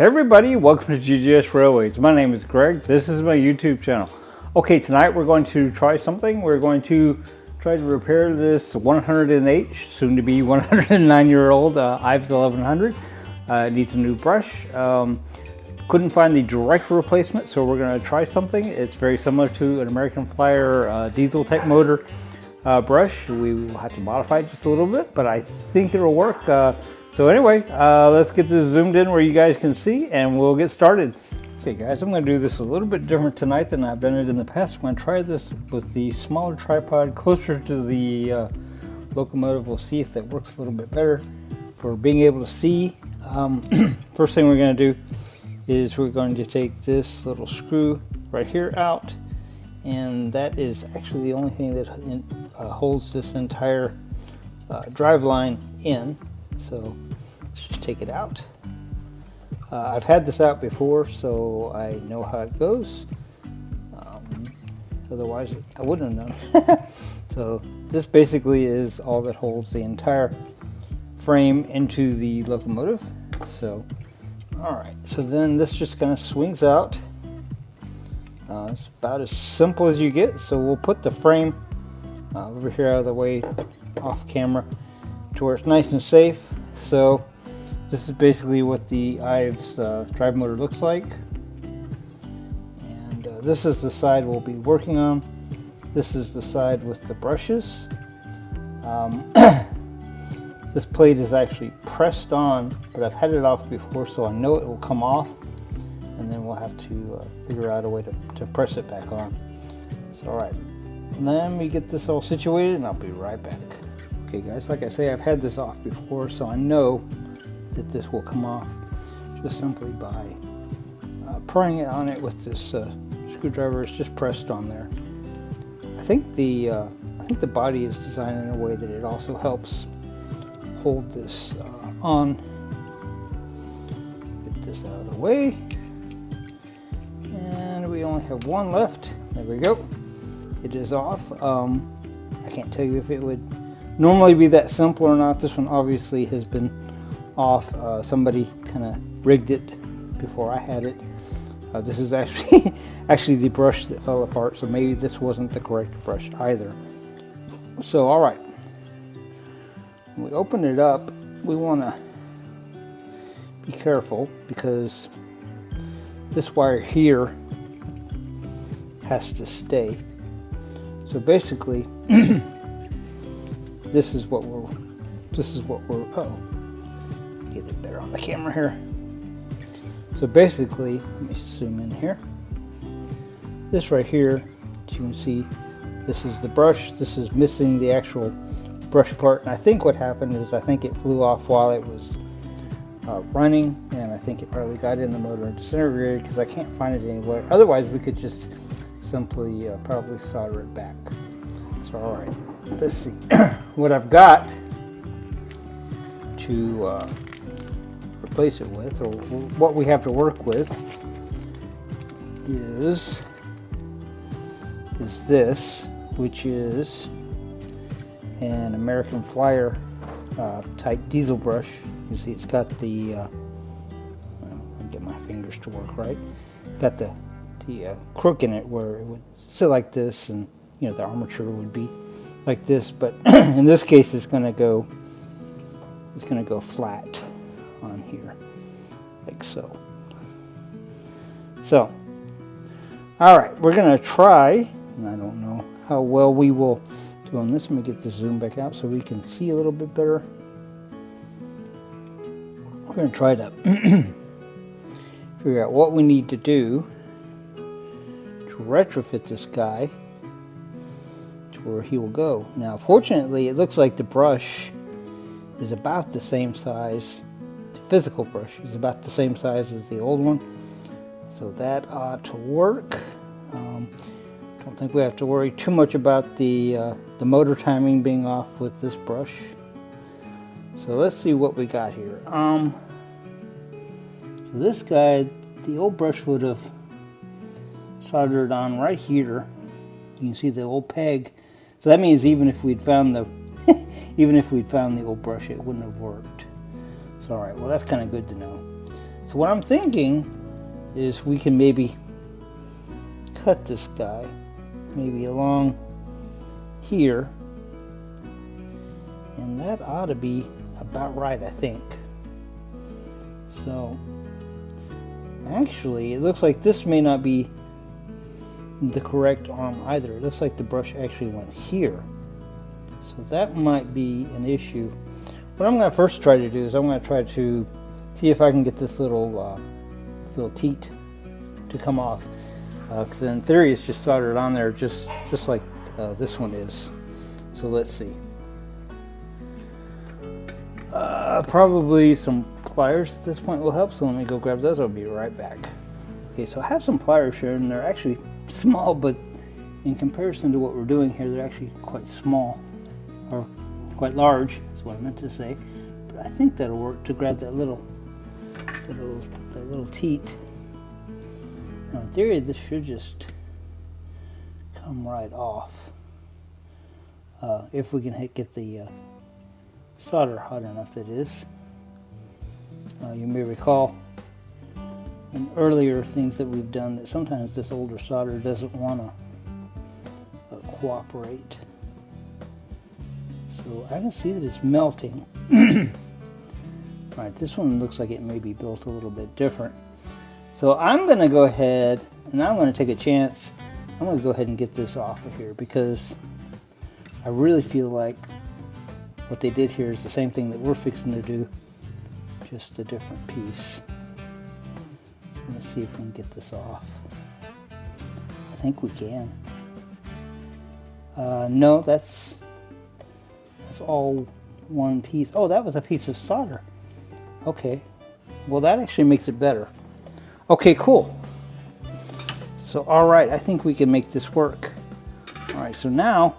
Hey everybody, welcome to GGS Railways. My name is Greg. This is my YouTube channel. Okay, tonight we're going to try something. We're going to try to repair this 108, soon to be 109-year-old Ives 1100. It needs a new brush. Couldn't find the direct replacement, so we're going to try something. It's very similar to an American Flyer diesel type motor brush. We will have to modify it just a little bit, but I think it'll work. So anyway, let's get this zoomed in where you guys can see, and we'll get started. Okay guys, I'm going to do this a little bit different tonight than I've done it in the past. I'm going to try this with the smaller tripod closer to the locomotive. We'll see if that works a little bit better for being able to see. First thing we're going to do is we're going to take this little screw right here out, and that is actually the only thing that holds this entire drive line in. So let's just take it out. I've had this out before, so I know how it goes. Otherwise, I wouldn't have known. So this basically is all that holds the entire frame into the locomotive. So, all right. So then this just kind of swings out. It's about as simple as you get. So we'll put the frame over here out of the way, off camera, to where it's nice and safe. So this is basically what the Ives drive motor looks like, and this is the side we'll be working on. This is the side with the brushes. This plate is actually pressed on, but I've had it off before, so I know it will come off, and then we'll have to figure out a way to press it back on. So alright, let me get this all situated and I'll be right back. Okay guys, like I say, I've had this off before, so I know that this will come off just simply by prying it on it with this screwdriver. It's just pressed on there. I think the body is designed in a way that it also helps hold this on. Get this out of the way, and we only have one left. There we go. It is off. I can't tell you if it would normally be that simple or not. This one obviously has been off. Somebody kind of rigged it before I had it. This is actually the brush that fell apart, so maybe this wasn't the correct brush either. So all right, when we open it up, we want to be careful because this wire here has to stay. So basically this is what we're oh, get it better on the camera here. So basically, let me zoom in here. This right here, as you can see, this is the brush. This is missing the actual brush part, and I think what happened is I think it flew off while it was running, and I think it probably got in the motor and disintegrated because I can't find it anywhere. Otherwise, we could just simply probably solder it back. So all right, let's see. What I've got to replace it with, or what we have to work with, is this, which is an American Flyer type diesel brush. You see, it's got the well, I'll get my fingers to work right. It's got the crook in it where it would sit like this, and you know the armature would be like this, but in this case it's going to go flat on here, like so. So all right, we're going to try, and I don't know how well we will do on this. Let me get this zoom back out so we can see a little bit better. We're going to try to figure out what we need to do to retrofit this guy where he will go. Now fortunately it looks like the brush is about the same size, the physical brush is about the same size as the old one, so that ought to work. Don't think we have to worry too much about the motor timing being off with this brush. So let's see what we got here. So this guy, the old brush would have soldered on right here. You can see the old peg. So that means even if we'd found the old brush, it wouldn't have worked. So all right, well that's kind of good to know. So what I'm thinking is we can maybe cut this guy maybe along here, and that ought to be about right, I think. So actually it looks like this may not be the correct arm either. It looks like the brush actually went here, so that might be an issue. What I'm going to first try to do is I'm going to try to see if I can get this little teat to come off, because in theory it's just soldered on there just like this one is. So let's see. Probably some pliers at this point will help, so let me go grab those. I'll be right back. Okay, so I have some pliers here, and they're actually small, but in comparison to what we're doing here, they're actually quite small, or quite large is what I meant to say. But I think that'll work to grab that little teat. Now, in theory, this should just come right off if we can get the solder hot enough, that is. You may recall in earlier things that we've done that sometimes this older solder doesn't want to cooperate. So I can see that it's melting. Alright, this one looks like it may be built a little bit different. So I'm going to go ahead and I'm going to take a chance. I'm going to go ahead and get this off of here, because I really feel like what they did here is the same thing that we're fixing to do, just a different piece. So let's see if we can get this off. I think we can. No, that's all one piece. Oh, that was a piece of solder. Okay, well that actually makes it better. Okay, cool. So all right, I think we can make this work. All right, so now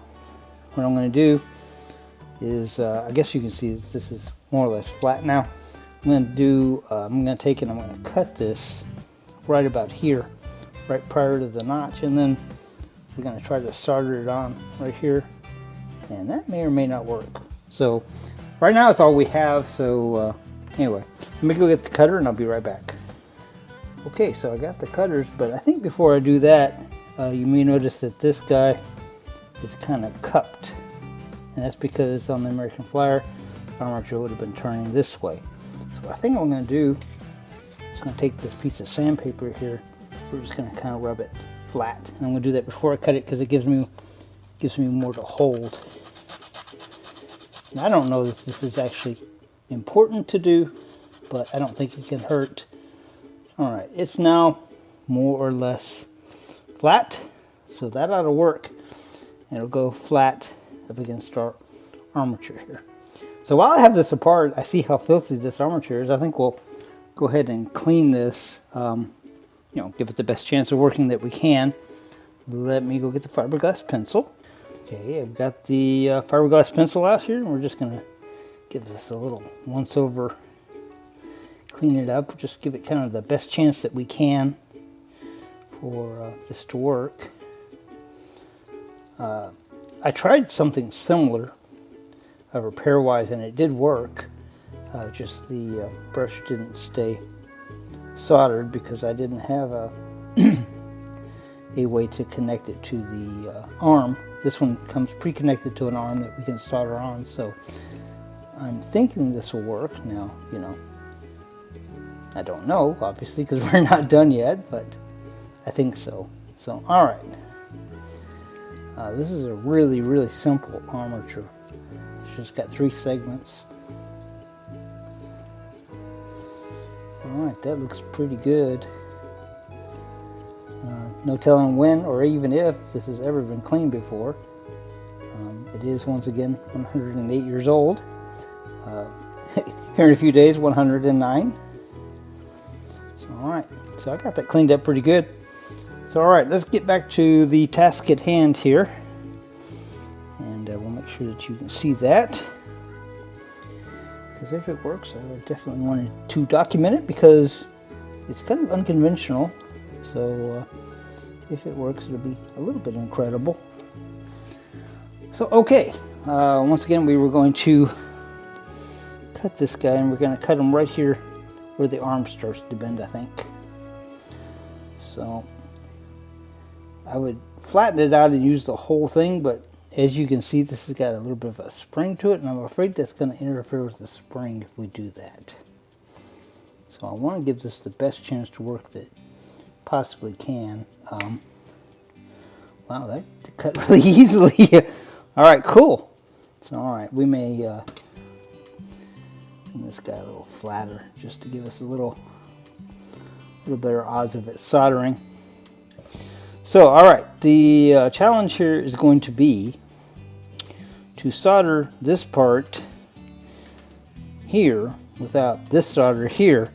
what I'm going to do is, I guess you can see this is more or less flat now. I'm going to take it, I'm going to cut this right about here, right prior to the notch, and then we're going to try to solder it on right here, and that may or may not work. So right now it's all we have, so anyway, let me go get the cutter and I'll be right back. Okay, so I got the cutters, but I think before I do that, you may notice that this guy is kind of cupped. And that's because on the American Flyer, the armature would have been turning this way. So I think what I'm going to do is going to take this piece of sandpaper here. We're just going to kind of rub it flat. And I'm going to do that before I cut it, because it gives me more to hold. And I don't know if this is actually important to do, but I don't think it can hurt. Alright, it's now more or less flat, so that ought to work. And it'll go flat up against our armature here. So while I have this apart, I see how filthy this armature is. I think we'll go ahead and clean this, give it the best chance of working that we can. Let me go get the fiberglass pencil. Okay, I've got the fiberglass pencil out here, and we're just going to give this a little once over, clean it up, just give it kind of the best chance that we can for this to work. I tried something similar repair-wise, and it did work. Just the brush didn't stay soldered because I didn't have a way to connect it to the arm. This one comes pre-connected to an arm that we can solder on, so I'm thinking this will work. Now, I don't know, obviously, because we're not done yet, but I think so. So, all right. This is a really, really simple armature. It's just got 3 segments. Alright, that looks pretty good. No telling when or even if this has ever been cleaned before. It is, once again, 108 years old. Here in a few days, 109. So, alright, so I got that cleaned up pretty good. So alright, let's get back to the task at hand here. And we'll make sure that you can see that. Because if it works, I would definitely want to document it, because it's kind of unconventional. So if it works, it'll be a little bit incredible. So okay, once again we were going to cut this guy, and we're going to cut him right here where the arm starts to bend, I think. So I would flatten it out and use the whole thing, but as you can see, this has got a little bit of a spring to it, and I'm afraid that's going to interfere with the spring if we do that. So I want to give this the best chance to work that possibly can. Wow, that cut really easily. All right, cool. So all right, we may make this guy a little flatter just to give us a little better odds of it soldering. So all right, the challenge here is going to be to solder this part here without this solder here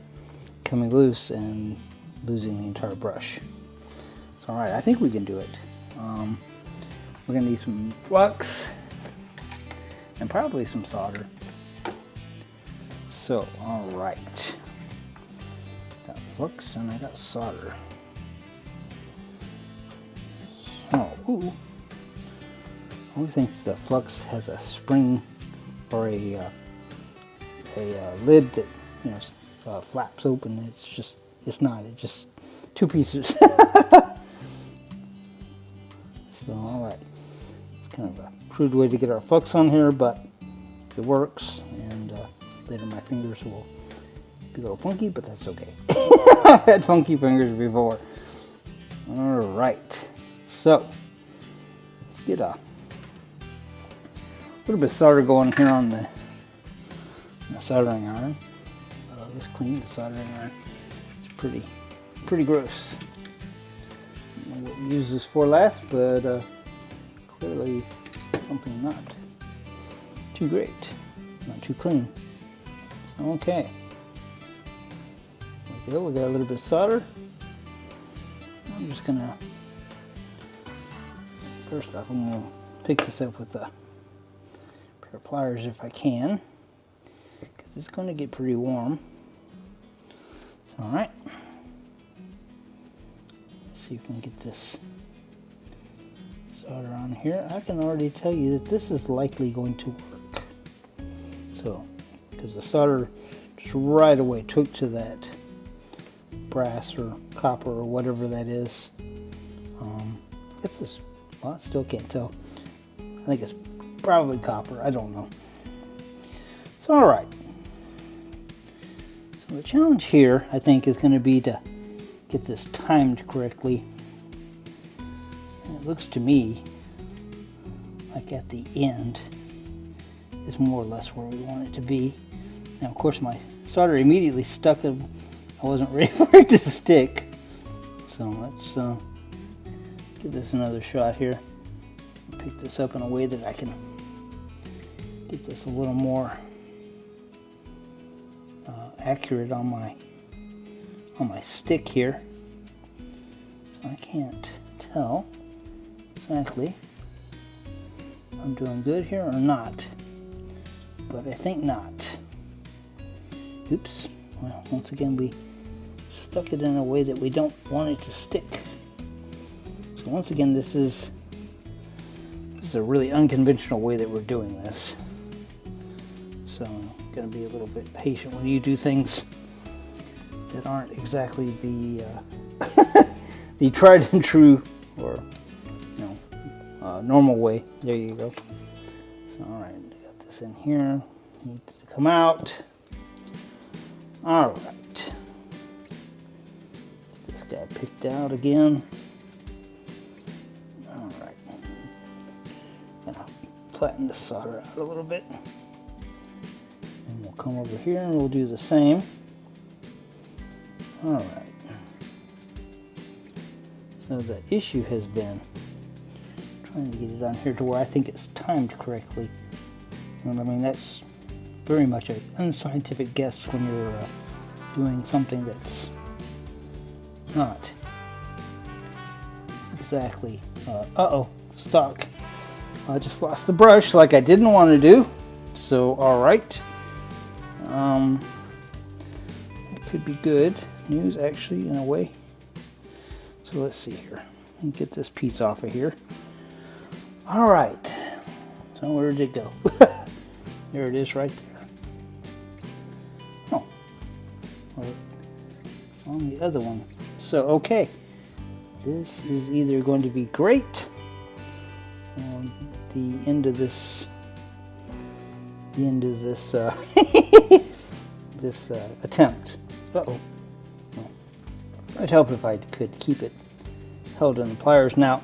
coming loose and losing the entire brush. So all right, I think we can do it. We're gonna need some flux and probably some solder. So all right, got flux and I got solder. Oh, ooh. I always think the flux has a spring or a lid that, you know, flaps open. It's not. It's just two pieces. So, all right. It's kind of a crude way to get our flux on here, but it works. And later my fingers will be a little funky, but that's okay. I've had funky fingers before. All right. So, let's get a little bit of solder going here on the soldering iron. Let's clean the soldering iron. It's pretty gross. I don't know what we use this for last, but clearly something not too great, not too clean. So, okay. There we go. We got a little bit of solder. I'm just gonna first off, I'm gonna pick this up with a pair of pliers if I can, because it's going to get pretty warm. All right. Let's see if we can get this solder on here. I can already tell you that this is likely going to work. So, because the solder just right away took to that brass or copper or whatever that is. It's this. Well, I still can't tell. I think it's probably copper. I don't know. So, all right. So the challenge here, I think, is going to be to get this timed correctly. And it looks to me like at the end is more or less where we want it to be. Now, of course, my solder immediately stuck. I wasn't ready for it to stick. So let's give this another shot here. Pick this up in a way that I can get this a little more accurate on my stick here. So I can't tell exactly if I'm doing good here or not, but I think not. Oops. Well, once again, we stuck it in a way that we don't want it to stick. So once again, this is a really unconventional way that we're doing this. So I'm going to be a little bit patient when you do things that aren't exactly the the tried and true or normal way. There you go. So all right, got this in here. Needs to come out. All right. Get this guy picked out again. All right. Gonna flatten the solder out a little bit. And we'll come over here and we'll do the same. All right. So the issue has been trying to get it on here to where I think it's timed correctly. And I mean, that's very much an unscientific guess when you're doing something that's not exactly, stuck. I just lost the brush like I didn't want to do. So, all right. It could be good news, actually, in a way. So let's see here. Let me get this piece off of here. All right. So where did it go? There it is right there. Oh. Well, on the other one. So, okay. This is either going to be great or the end of this this attempt. Uh-oh. Well, I'd help if I could keep it held in the pliers. Now,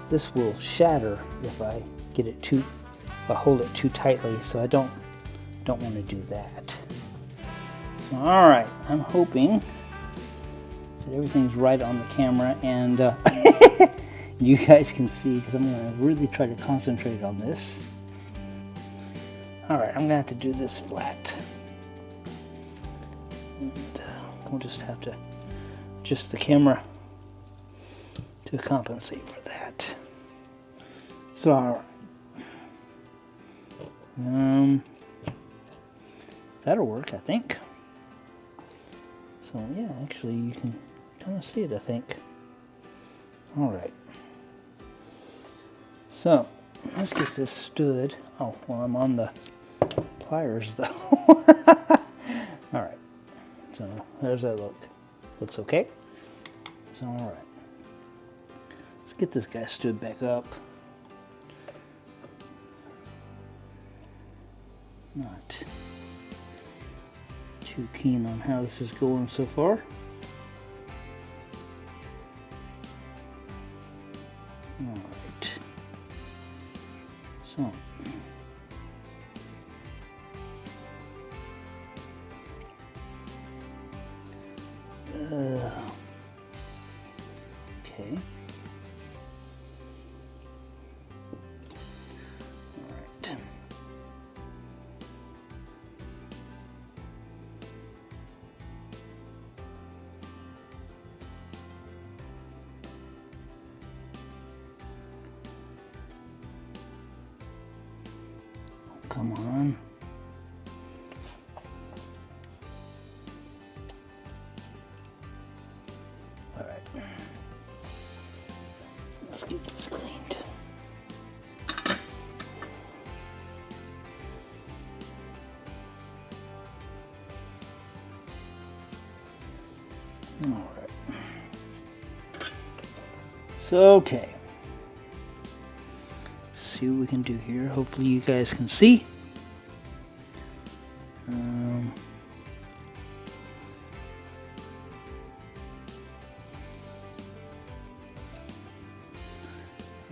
this will shatter if I get it too, if I hold it too tightly, so I don't want to do that. So, all right, I'm hoping that everything's right on the camera and you guys can see, because I'm going to really try to concentrate on this. All right, I'm going to have to do this flat. And we'll just have to adjust the camera to compensate for that. So, all right. That'll work, I think. So, yeah, actually, you can kind of see it, I think. All right. So, let's get this stood. Oh, well, I'm on the pliers, though. All right. So, there's that look. Looks okay. So, all right. Let's get this guy stood back up. Not too keen on how this is going so far. Alright. So. Okay. Alright. Come on. All right. Let's get this cleaned. All right. So, okay. See what we can do here. Hopefully you guys can see.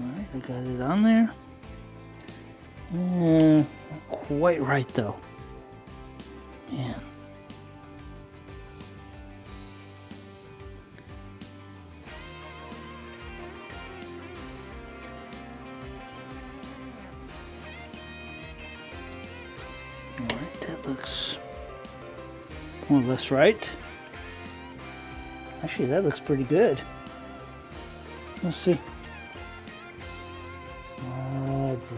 Alright, I got it on there. Not quite right though. Man. Alright, that looks more or less right. Actually, that looks pretty good. Let's see.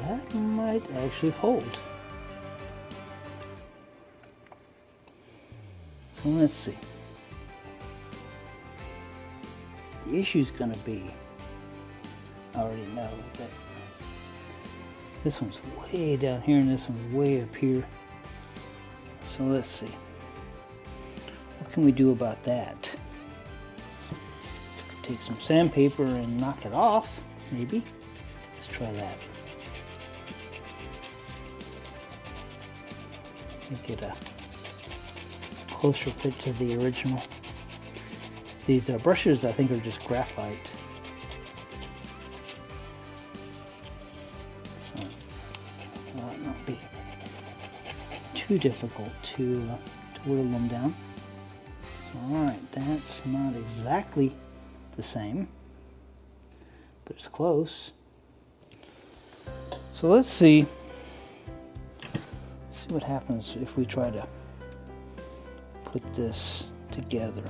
That might actually hold. So let's see. The issue's gonna be, I already know that this one's way down here and this one's way up here. So let's see. What can we do about that? Take some sandpaper and knock it off, maybe. Let's try that. Make it a closer fit to the original. These brushes, I think, are just graphite. So it might not be too difficult to whittle them down. Alright, that's not exactly the same, but it's close. So let's see what happens if we try to put this together.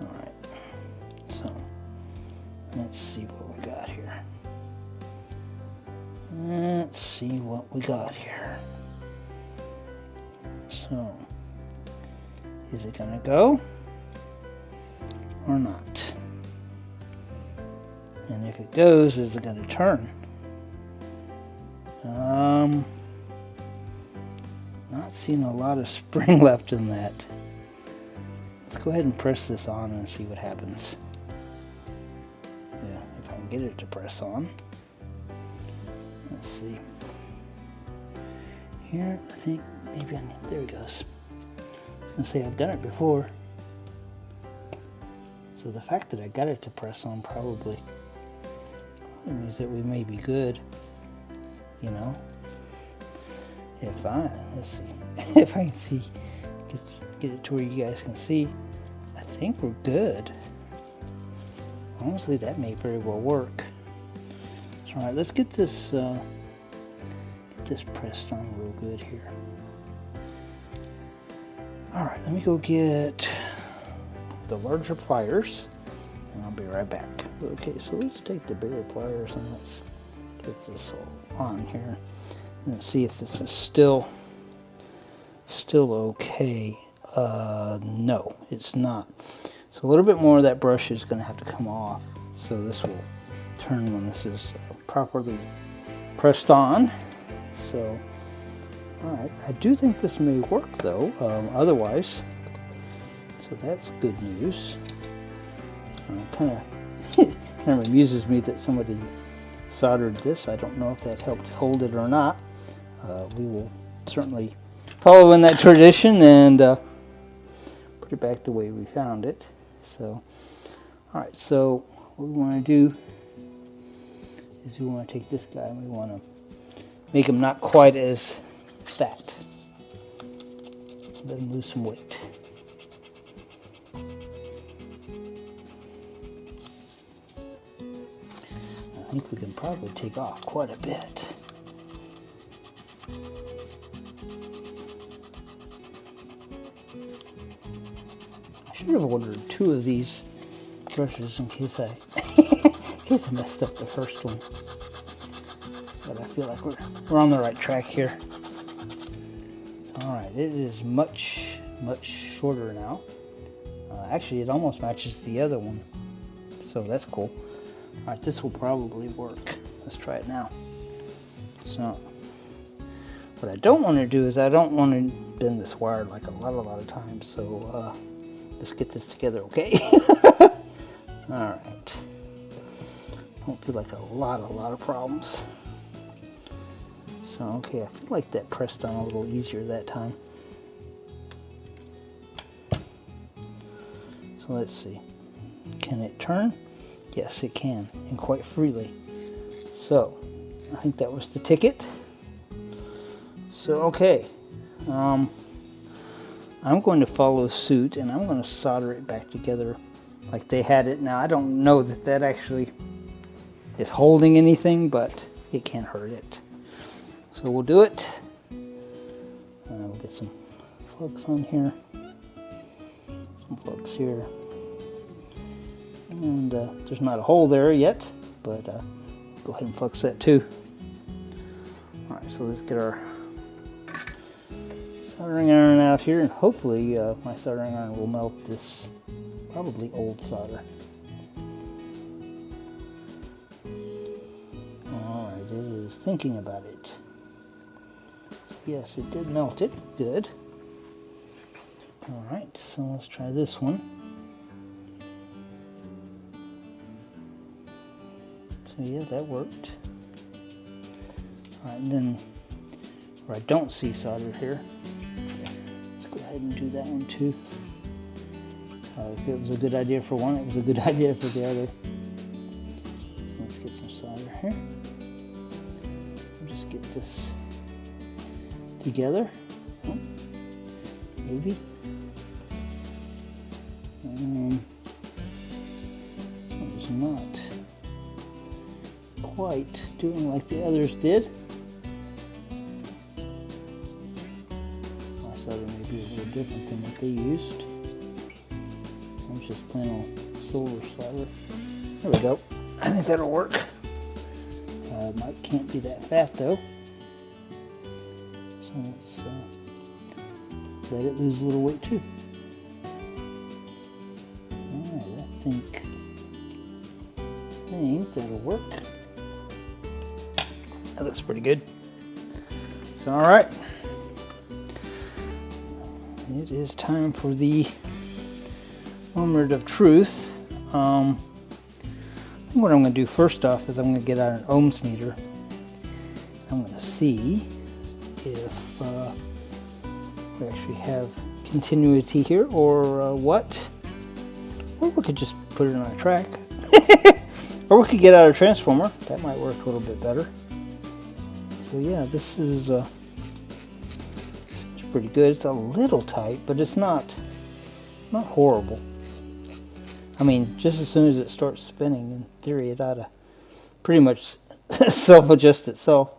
Alright, so let's see what we got here. Let's see what we got here. So, is it gonna go or not? And if it goes, is it gonna turn? Not seeing a lot of spring left in that. let's go ahead and press this on and see what happens. Yeah, if I can get it to press on. Let's see. Here, I think maybe I need, there it goes. I was gonna say I've done it before. So the fact that I got it to press on probably means that we may be good, you know. If I, let's see, if I can see, get it to where you guys can see, I think we're good. Honestly, that may very well work. So, all right, let's get this pressed on real good here. All right, let me go get the larger pliers, and I'll be right back. Okay, so let's take the bigger pliers and let's get this all on here and see if this is still okay. No, it's not. So a little bit more of that brush is going to have to come off. So this will turn when this is properly pressed on. So, all right, I do think this may work though. Otherwise, so that's good news. Kind of amuses me that somebody soldered this. I don't know if that helped hold it or not. We will certainly follow in that tradition and put it back the way we found it. So, all right. So what we want to do is we want to take this guy and we want to make him not quite as fat. Let him lose some weight. I think we can probably take off quite a bit. I should have ordered 2 of these brushes in case I messed up the first one. But I feel like we're on the right track here. So, all right, it is much shorter now. Actually, it almost matches the other one, so that's cool. All right, this will probably work. Let's try it now. So, what I don't want to do is I don't want to bend this wire like a lot of times. So, let's get this together, okay? All right. Won't be like a lot of problems. So, okay, I feel like that pressed on a little easier that time. So let's see. Can it turn? Yes, it can, and quite freely. So, I think that was the ticket. So, okay. I'm going to follow suit, and I'm going to solder it back together like they had it. Now, I don't know that that actually is holding anything, but it can't hurt it. So we'll do it. We'll get some plugs on here. Some plugs here. And there's not a hole there yet, but go ahead and flux that too. All right, so let's get our soldering iron out here, and hopefully my soldering iron will melt this probably old solder. All right, it is thinking about it. So yes, it did melt it. Good. All right, so let's try this one. So yeah, that worked. All right, and then where I don't see solder here, let's go ahead and do that one too. If it was a good idea for one, it was a good idea for the other. So let's get some solder here. We'll just get this together. Oh, maybe. It's not quite doing like the others did. My solder may be a little different than what they used. It's just plain old silver solder. There we go. I think that'll work. Can't be that fat though. So let's let it lose a little weight too. Alright, I think that'll work. That looks pretty good. So alright. It is time for the moment of truth. I think what I'm going to do first off is I'm going to get out an ohms meter. I'm going to see if we actually have continuity here or what. Or we could just put it on a track. Or we could get out a transformer. That might work a little bit better. So yeah, this is seems pretty good. It's a little tight, but it's not horrible. I mean, just as soon as it starts spinning, in theory, it ought to pretty much self-adjust itself.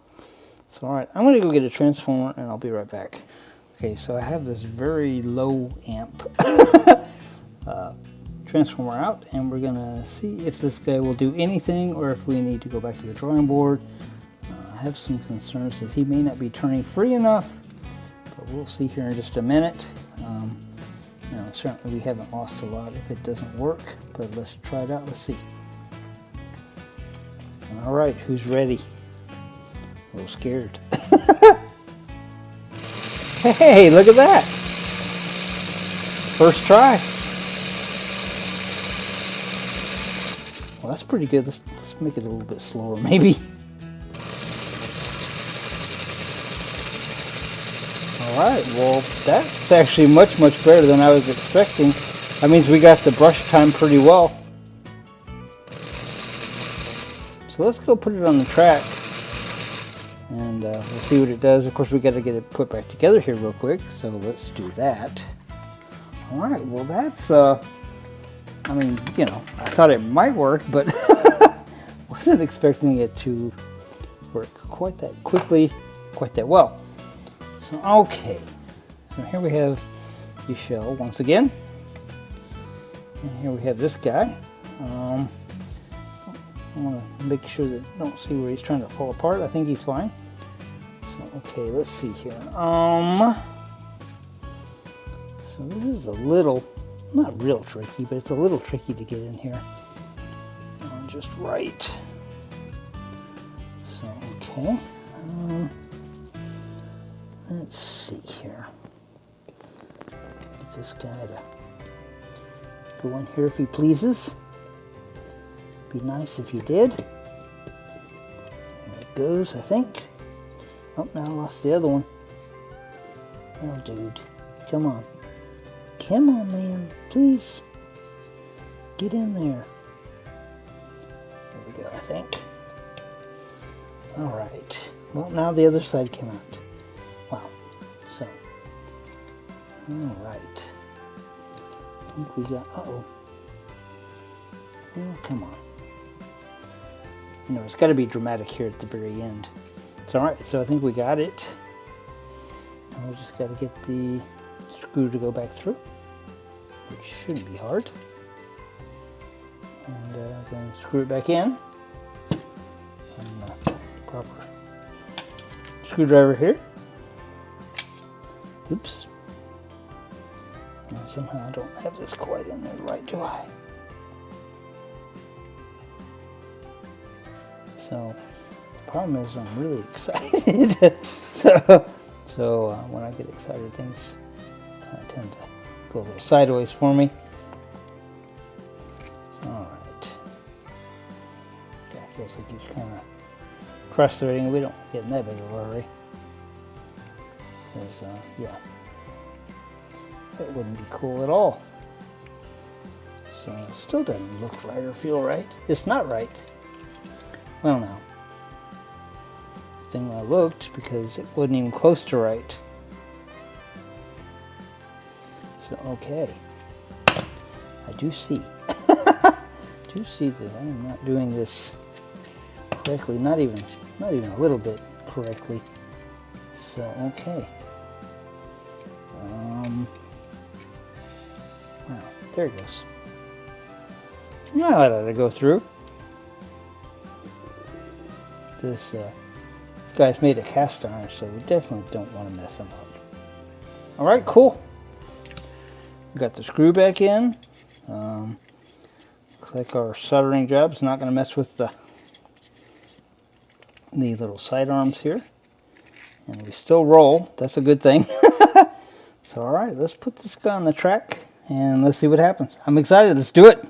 So, all right, I'm going to go get a transformer, and I'll be right back. Okay, so I have this very low amp transformer out, and we're going to see if this guy will do anything or if we need to go back to the drawing board. I have some concerns that he may not be turning free enough, but we'll see here in just a minute. You know, certainly we haven't lost a lot if it doesn't work, but let's try it out. Let's see. All right, who's ready? A little scared. Hey, look at that! First try. Well, that's pretty good. Let's make it a little bit slower, maybe. Alright, well, that's actually much better than I was expecting. That means we got the brush time pretty well. So let's go put it on the track, and we'll see what it does. Of course, we got to get it put back together here real quick, so let's do that. Alright, well that's, I mean, you know, I thought it might work, but wasn't expecting it to work quite that quickly, quite that well. So, okay, so here we have the shell once again, and here we have this guy. I want to make sure that I don't see where he's trying to fall apart. I think he's fine. So, okay, let's see here. So this is a little, not real tricky, but it's a little tricky to get in here. Just right. So, okay. Let's see here. Get this guy to go in here if he pleases. Be nice if he did. There it goes, I think. Oh, now I lost the other one. Oh, dude. Come on. Come on, man. Please. Get in there. There we go, I think. Alright. Well, now the other side came out. Wow. So. Alright. I think we got... Uh-oh. Oh, come on. You know, it's got to be dramatic here at the very end. It's alright, so I think we got it. And we just got to get the screw to go back through, which shouldn't be hard. And then screw it back in. And proper screwdriver here. Oops. And somehow I don't have this quite in there right, do I? So, the problem is I'm really excited. so when I get excited, things kind of tend to go a little sideways for me. So, alright. Guy feels like he's kind of cross-threading. We don't get in that big of a hurry. Because, yeah. That wouldn't be cool at all. So, it still doesn't look right or feel right. It's not right. Well, now, the thing I looked, because it wasn't even close to right. So, okay. I do see. Do see that I am not doing this correctly. Not even a little bit correctly. So, okay. Wow, there it goes. Now I let it go through. This guy's made of cast iron, so we definitely don't want to mess him up. Alright, cool. We got the screw back in. Looks like our soldering job is not going to mess with the little side arms here. And we still roll. That's a good thing. So alright, let's put this guy on the track and let's see what happens. I'm excited. Let's do it.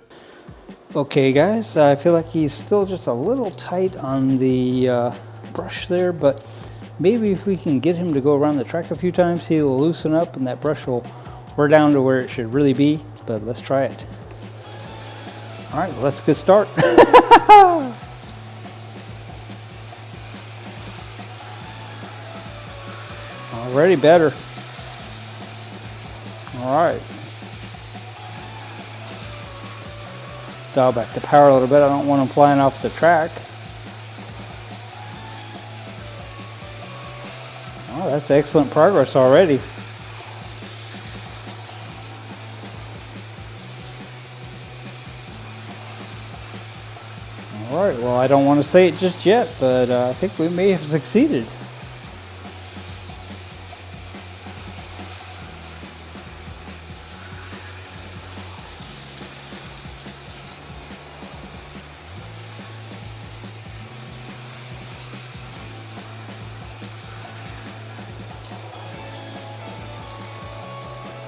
Okay, guys, I feel like he's still just a little tight on the brush there, but maybe if we can get him to go around the track a few times, he will loosen up and that brush will wear down to where it should really be, but let's try it. All right, let's get started. Already better. All right. Dial back the power a little bit. I don't want him flying off the track. Oh, that's excellent progress already. All right, well, I don't want to say it just yet, but I think we may have succeeded.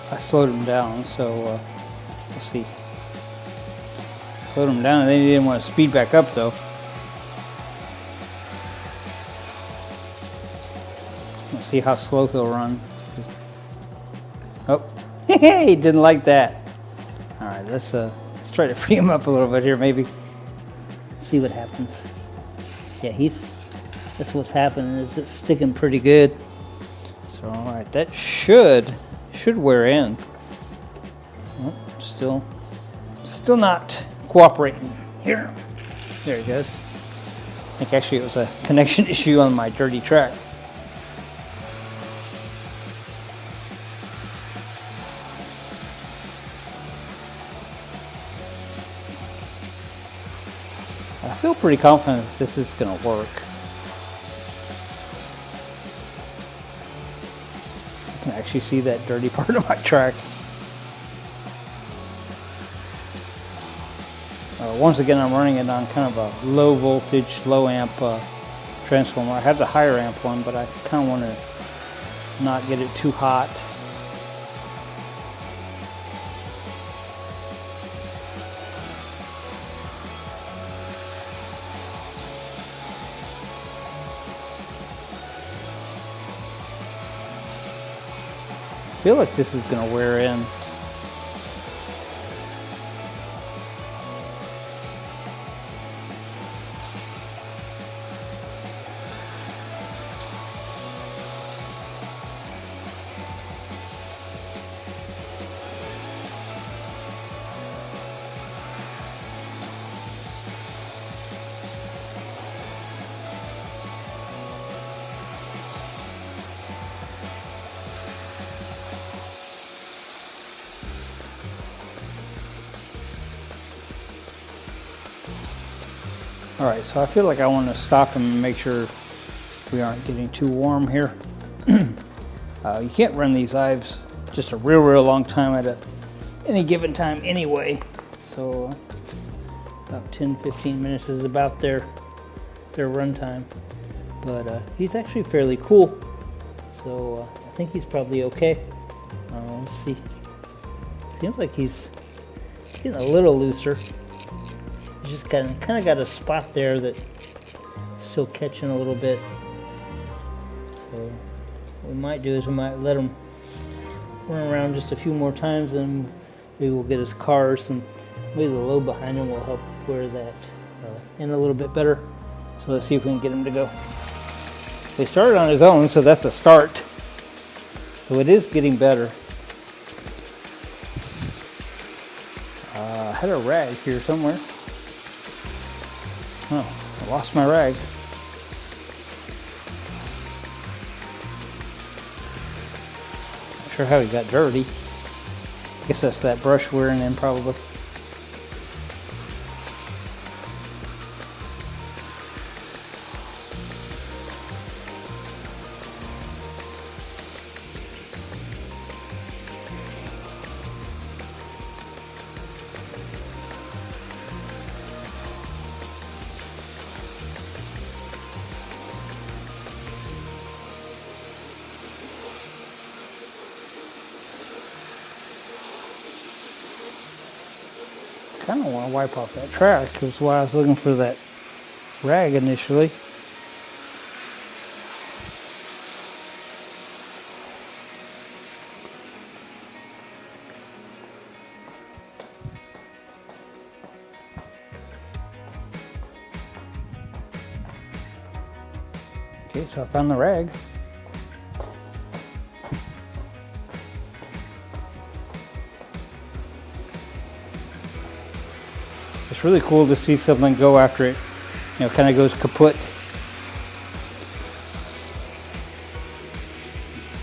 I slowed him down, so we'll see. Slowed him down, and then he didn't want to speed back up, though. We'll see how slow he'll run. Oh, he didn't like that. All right, let's try to free him up a little bit here, maybe. See what happens. Yeah, that's what's happening. Is it's sticking pretty good. So, all right, that should wear in. Oh, still not cooperating here. There he goes. I think actually it was a connection issue on my dirty track. I feel pretty confident that this is going to work. I can actually see that dirty part of my track. Once again, I'm running it on kind of a low voltage, low amp transformer. I have the higher amp one, but I kind of want to not get it too hot. I feel like this is going to wear in. All right, so I feel like I want to stop him and make sure we aren't getting too warm here. You can't run these Ives just a real long time at any given time anyway. So about 10-15 minutes is about their run time. But he's actually fairly cool, so I think he's probably okay. Let's see. Seems like he's getting a little looser. He's just kind of got a spot there that's still catching a little bit. So what we might do is we might let him run around just a few more times, and maybe we'll get his cars, and maybe the load behind him will help wear that in a little bit better. So let's see if we can get him to go. He started on his own, so that's a start. So it is getting better. I had a rag here somewhere. Oh, I lost my rag. Not sure how he got dirty. I guess that's that brush wearing in probably. kind of want to wipe off that track. That's why I was looking for that rag initially. Okay, so I found the rag. It's really cool to see something go after it, you know, kind of goes kaput.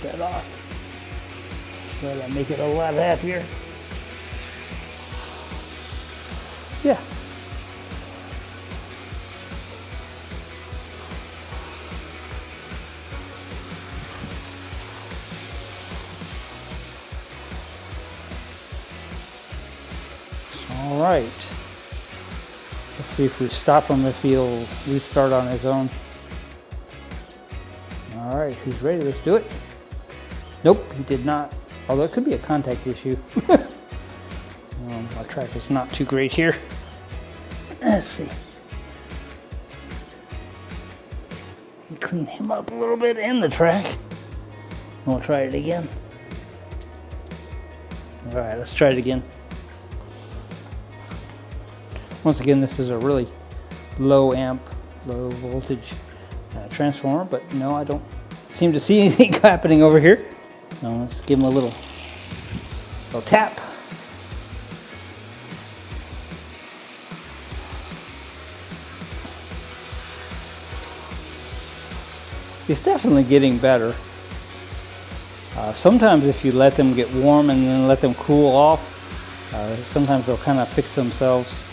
Get that off. That'll make it a lot happier. Yeah. All right. Let's see if we stop him, if he'll restart on his own. All right, who's ready? Let's do it. Nope, he did not. Although it could be a contact issue. My track is not too great here. Let's see. Clean him up a little bit in the track. We'll try it again. All right, let's try it again. Once again, this is a really low amp, low voltage transformer, but no, I don't seem to see anything happening over here. So let's give him a little tap. It's definitely getting better. Sometimes if you let them get warm and then let them cool off, sometimes they'll kind of fix themselves.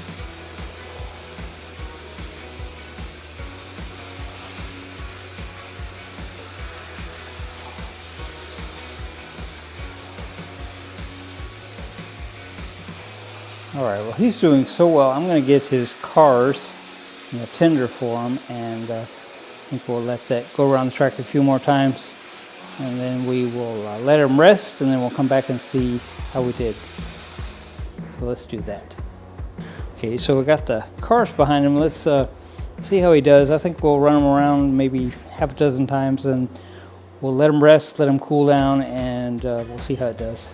All right, well, he's doing so well. I'm going to get his cars in the tender for him, and I think we'll let that go around the track a few more times, and then we will let him rest, and then we'll come back and see how we did. So let's do that. Okay, so we got the cars behind him. Let's see how he does. I think we'll run him around maybe half a dozen times, and we'll let him rest, let him cool down, and we'll see how it does.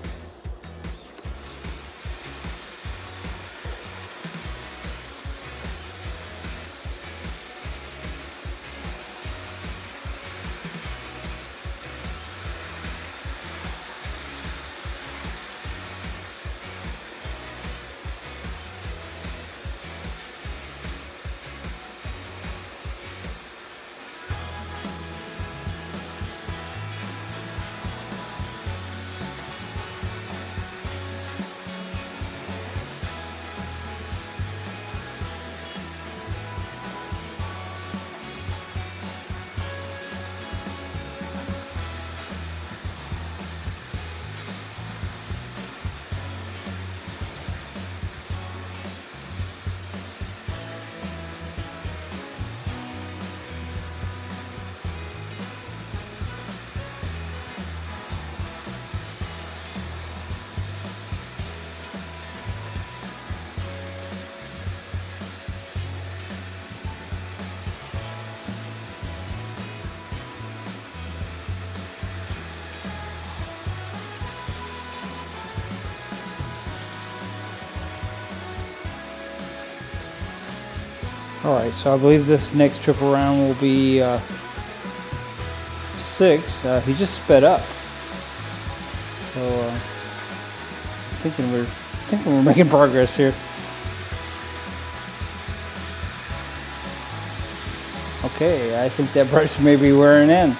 Alright, so I believe this next trip around will be 6. He just sped up. So thinking we're making progress here. Okay, I think that brush may be wearing in.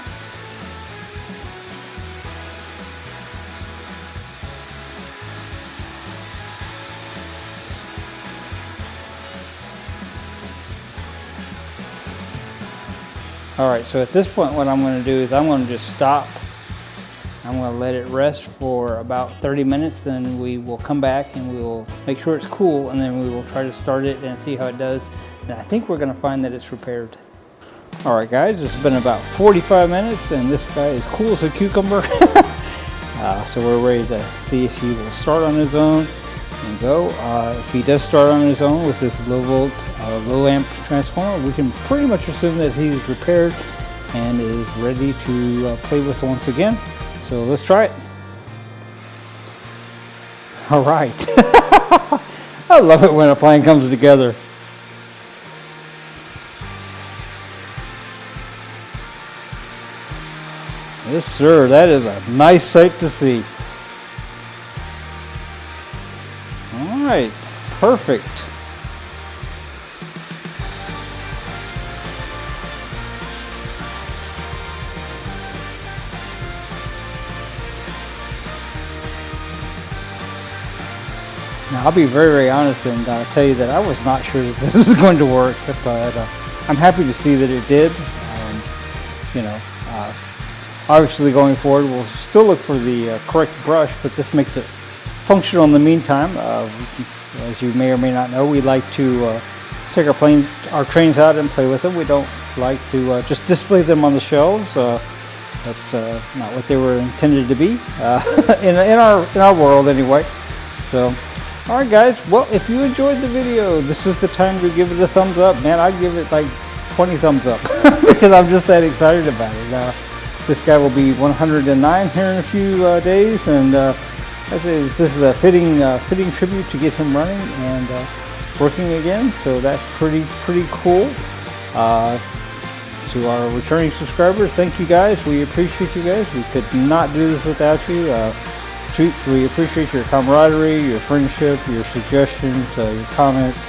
Alright, so at this point what I'm going to do is I'm going to just stop. I'm going to let it rest for about 30 minutes, then we will come back and we will make sure it's cool, and then we will try to start it and see how it does. And I think we're going to find that it's repaired. Alright guys, it's been about 45 minutes and this guy is cool as a cucumber. So we're ready to see if he will start on his own. and go. If he does start on his own with this low volt, low amp transformer, we can pretty much assume that he's repaired and is ready to play with once again. So let's try it. All right. I love it when a plan comes together. Yes, sir. That is a nice sight to see. All right. Perfect. Now, I'll be very, very honest and tell you that I was not sure that this was going to work, but I'm happy to see that it did. You know, obviously going forward, we'll still look for the correct brush, but this makes it functional in the meantime. As you may or may not know, we like to take our trains out and play with them. We don't like to just display them on the shelves. That's not what they were intended to be in our world anyway. So. Alright guys, well if you enjoyed the video, this is the time to give it a thumbs up. Man, I'd give it like 20 thumbs up because I'm just that excited about it. This guy will be 109 here in a few days, and I say this is a fitting tribute to get him running and working again, so that's pretty cool. To our returning subscribers, thank you guys. We appreciate you guys. We could not do this without you. We appreciate your camaraderie, your friendship, your suggestions, your comments,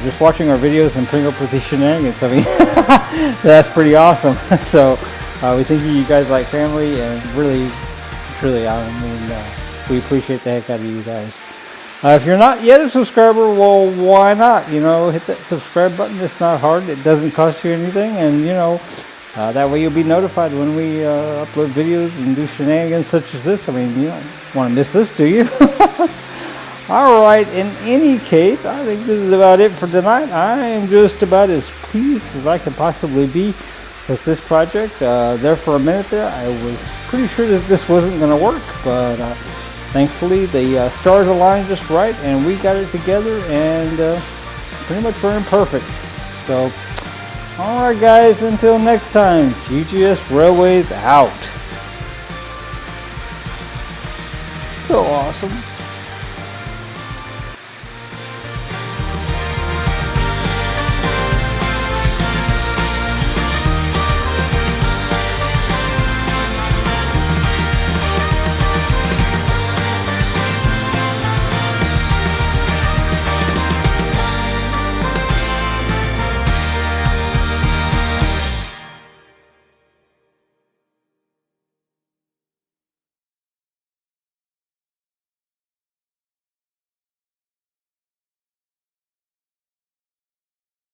just watching our videos and putting up with these shenanigans. I mean, that's pretty awesome. So we think you guys like family, and really, truly, I mean, we appreciate the heck out of you guys. If you're not yet a subscriber, well, why not? You know, hit that subscribe button. It's not hard. It doesn't cost you anything, and you know. That way you'll be notified when we upload videos and do shenanigans such as this. I mean, you don't want to miss this, do you? Alright, in any case, I think this is about it for tonight. I am just about as pleased as I can possibly be with this project. There for a minute there, I was pretty sure that this wasn't going to work, but thankfully the stars aligned just right, and we got it together, and pretty much running perfect. So, alright guys, until next time, GGS Railways out. So awesome.